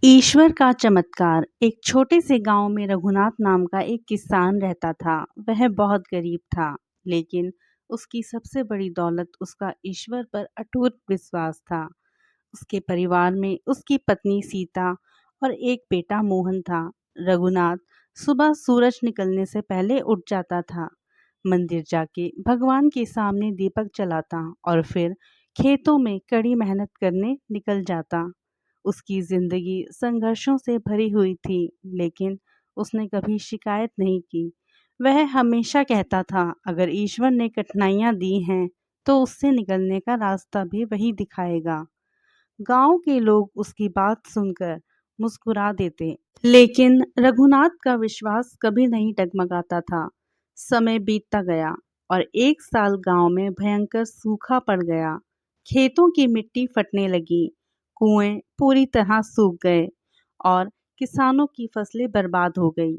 ईश्वर का चमत्कार। एक छोटे से गांव में रघुनाथ नाम का एक किसान रहता था। वह बहुत गरीब था, लेकिन उसकी सबसे बड़ी दौलत उसका ईश्वर पर अटूट विश्वास था। उसके परिवार में उसकी पत्नी सीता और एक बेटा मोहन था। रघुनाथ सुबह सूरज निकलने से पहले उठ जाता था, मंदिर जाके भगवान के सामने दीपक जलाता और फिर खेतों में कड़ी मेहनत करने निकल जाता। उसकी जिंदगी संघर्षों से भरी हुई थी, लेकिन उसने कभी शिकायत नहीं की। वह हमेशा कहता था, अगर ईश्वर ने कठिनाइयां दी हैं तो उससे निकलने का रास्ता भी वही दिखाएगा। गांव के लोग उसकी बात सुनकर मुस्कुरा देते, लेकिन रघुनाथ का विश्वास कभी नहीं डगमगाता था। समय बीतता गया और एक साल गांव में भयंकर सूखा पड़ गया। खेतों की मिट्टी फटने लगी, कुएं पूरी तरह सूख गए और किसानों की फसलें बर्बाद हो गई।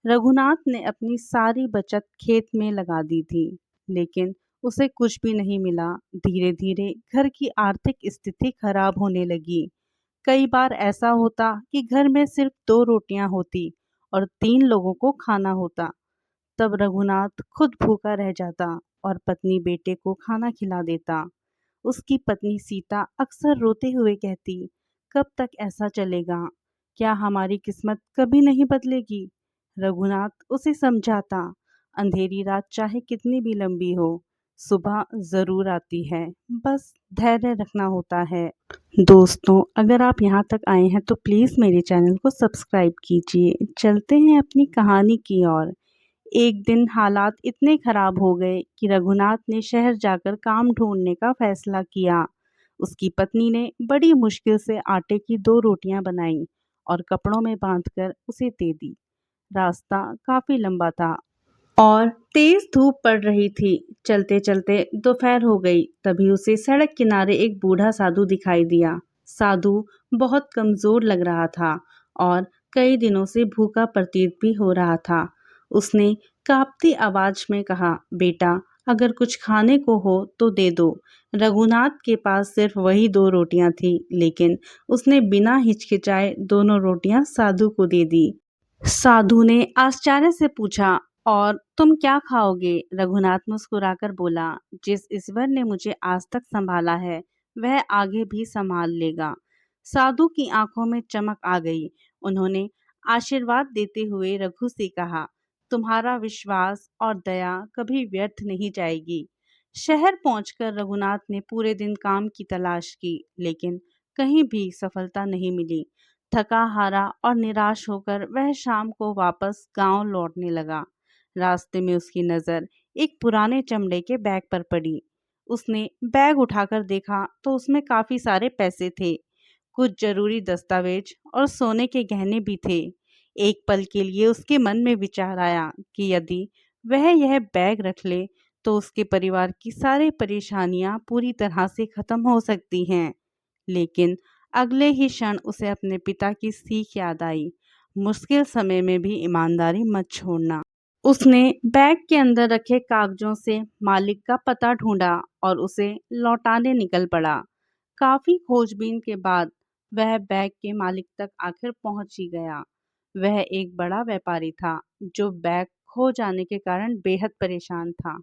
रघुनाथ ने अपनी सारी बचत खेत में लगा दी थी, लेकिन उसे कुछ भी नहीं मिला। धीरे धीरे घर की आर्थिक स्थिति खराब होने लगी। कई बार ऐसा होता कि घर में सिर्फ 2 रोटियां होती और 3 लोगों को खाना होता। तब रघुनाथ खुद भूखा रह जाता और पत्नी बेटे को खाना खिला देता। उसकी पत्नी सीता अक्सर रोते हुए कहती, कब तक ऐसा चलेगा? क्या हमारी किस्मत कभी नहीं बदलेगी? रघुनाथ उसे समझाता, अंधेरी रात चाहे कितनी भी लंबी हो, सुबह जरूर आती है, बस धैर्य रखना होता है। दोस्तों, अगर आप यहाँ तक आए हैं तो प्लीज़ मेरे चैनल को सब्सक्राइब कीजिए। चलते हैं अपनी कहानी की ओर। एक दिन हालात इतने खराब हो गए कि रघुनाथ ने शहर जाकर काम ढूंढने का फैसला किया। उसकी पत्नी ने बड़ी मुश्किल से आटे की 2 रोटियां बनाई और कपड़ों में बांधकर उसे दे दी। रास्ता काफी लंबा था और तेज धूप पड़ रही थी। चलते चलते दोपहर हो गई। तभी उसे सड़क किनारे एक बूढ़ा साधु दिखाई दिया। साधु बहुत कमजोर लग रहा था और कई दिनों से भूखा प्रतीत भी हो रहा था। उसने कांपती आवाज में कहा, बेटा, अगर कुछ खाने को हो तो दे दो। रघुनाथ के पास सिर्फ वही 2 रोटियां थी, लेकिन उसने बिना हिचकिचाए दोनों रोटियां साधु को दे दी। साधु ने आश्चर्य से पूछा, और तुम क्या खाओगे? रघुनाथ मुस्कुराकर बोला, जिस ईश्वर ने मुझे आज तक संभाला है वह आगे भी संभाल लेगा। साधु की आंखों में चमक आ गई। उन्होंने आशीर्वाद देते हुए रघु से कहा, तुम्हारा विश्वास और दया कभी व्यर्थ नहीं जाएगी। शहर पहुंचकर रघुनाथ ने पूरे दिन काम की तलाश की, लेकिन कहीं भी सफलता नहीं मिली। थका हारा और निराश होकर वह शाम को वापस गांव लौटने लगा। रास्ते में उसकी नज़र एक पुराने चमड़े के बैग पर पड़ी। उसने बैग उठाकर देखा तो उसमें काफी सारे पैसे थे, कुछ जरूरी दस्तावेज और सोने के गहने भी थे। एक पल के लिए उसके मन में विचार आया कि यदि वह यह बैग रख ले तो उसके परिवार की सारी परेशानियां पूरी तरह से खत्म हो सकती हैं। लेकिन अगले ही क्षण उसे अपने पिता की सीख याद आई, मुश्किल समय में भी ईमानदारी मत छोड़ना। उसने बैग के अंदर रखे कागजों से मालिक का पता ढूंढा और उसे लौटाने निकल पड़ा। काफी खोजबीन के बाद वह बैग के मालिक तक आखिर पहुंच ही गया। वह एक बड़ा व्यापारी था जो बैग खो जाने के कारण बेहद परेशान था।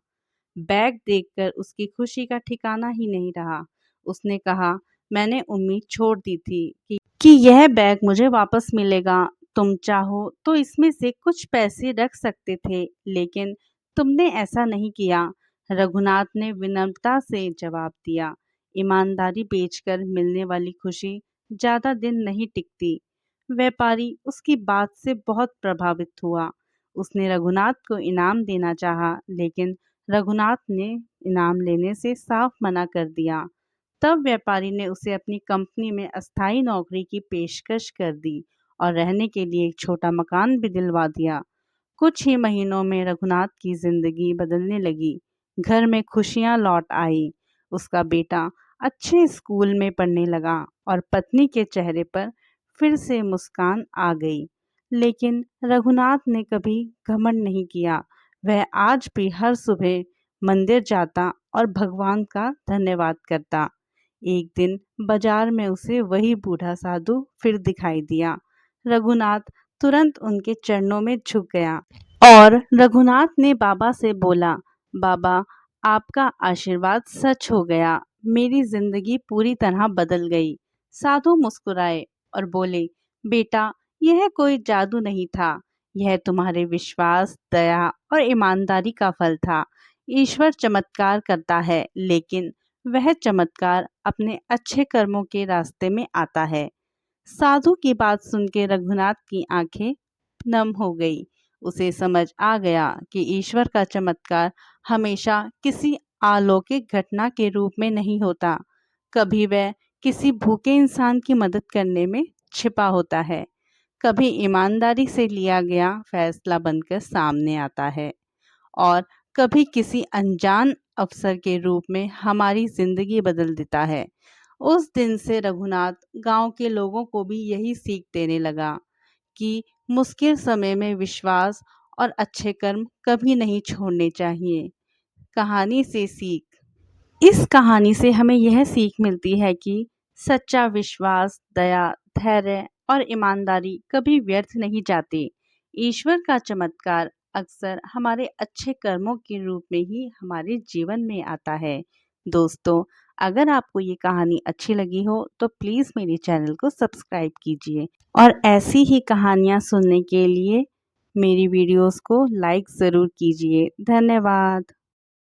बैग देखकर उसकी खुशी का ठिकाना ही नहीं रहा। उसने कहा, मैंने उम्मीद छोड़ दी थी कि यह बैग मुझे वापस मिलेगा। तुम चाहो तो इसमें से कुछ पैसे रख सकते थे, लेकिन तुमने ऐसा नहीं किया। रघुनाथ ने विनम्रता से जवाब दिया, ईमानदारी बेचकर मिलने वाली खुशी ज्यादा दिन नहीं टिकती। व्यापारी उसकी बात से बहुत प्रभावित हुआ। उसने रघुनाथ को इनाम देना चाहा, लेकिन रघुनाथ ने इनाम लेने से साफ मना कर दिया। तब व्यापारी ने उसे अपनी कंपनी में अस्थायी नौकरी की पेशकश कर दी और रहने के लिए एक छोटा मकान भी दिलवा दिया। कुछ ही महीनों में रघुनाथ की जिंदगी बदलने लगी। घर में खुशियां लौट आई। उसका बेटा अच्छे स्कूल में पढ़ने लगा और पत्नी के चेहरे पर फिर से मुस्कान आ गई। लेकिन रघुनाथ ने कभी घमंड नहीं किया। वह आज भी हर सुबह मंदिर जाता और भगवान का धन्यवाद करता। एक दिन बाजार में उसे वही बूढ़ा साधु फिर दिखाई दिया। रघुनाथ तुरंत उनके चरणों में झुक गया और रघुनाथ ने बाबा से बोला, बाबा, आपका आशीर्वाद सच हो गया, मेरी जिंदगी पूरी तरह बदल गई। साधु मुस्कुराए और बोले, बेटा, यह कोई जादू नहीं था, यह तुम्हारे विश्वास, दया और ईमानदारी का फल था। ईश्वर चमत्कार करता है, लेकिन वह चमत्कार अपने अच्छे कर्मों के रास्ते में आता है। साधु की बात सुन के रघुनाथ की आंखें नम हो गई। उसे समझ आ गया कि ईश्वर का चमत्कार हमेशा किसी अलौकिक घटना के रूप में नहीं होता। कभी वह किसी भूखे इंसान की मदद करने में छिपा होता है, कभी ईमानदारी से लिया गया फैसला बनकर सामने आता है, और कभी किसी अनजान अवसर के रूप में हमारी जिंदगी बदल देता है। उस दिन से रघुनाथ गांव के लोगों को भी यही सीख देने लगा कि मुश्किल समय में विश्वास और अच्छे कर्म कभी नहीं छोड़ने चाहिए। कहानी से सीख। इस कहानी से हमें यह सीख मिलती है कि सच्चा विश्वास, दया, धैर्य और ईमानदारी कभी व्यर्थ नहीं जाते। ईश्वर का चमत्कार अक्सर हमारे अच्छे कर्मों के रूप में ही हमारे जीवन में आता है। दोस्तों, अगर आपको ये कहानी अच्छी लगी हो तो प्लीज़ मेरे चैनल को सब्सक्राइब कीजिए और ऐसी ही कहानियाँ सुनने के लिए मेरी वीडियोस को लाइक ज़रूर कीजिए। धन्यवाद।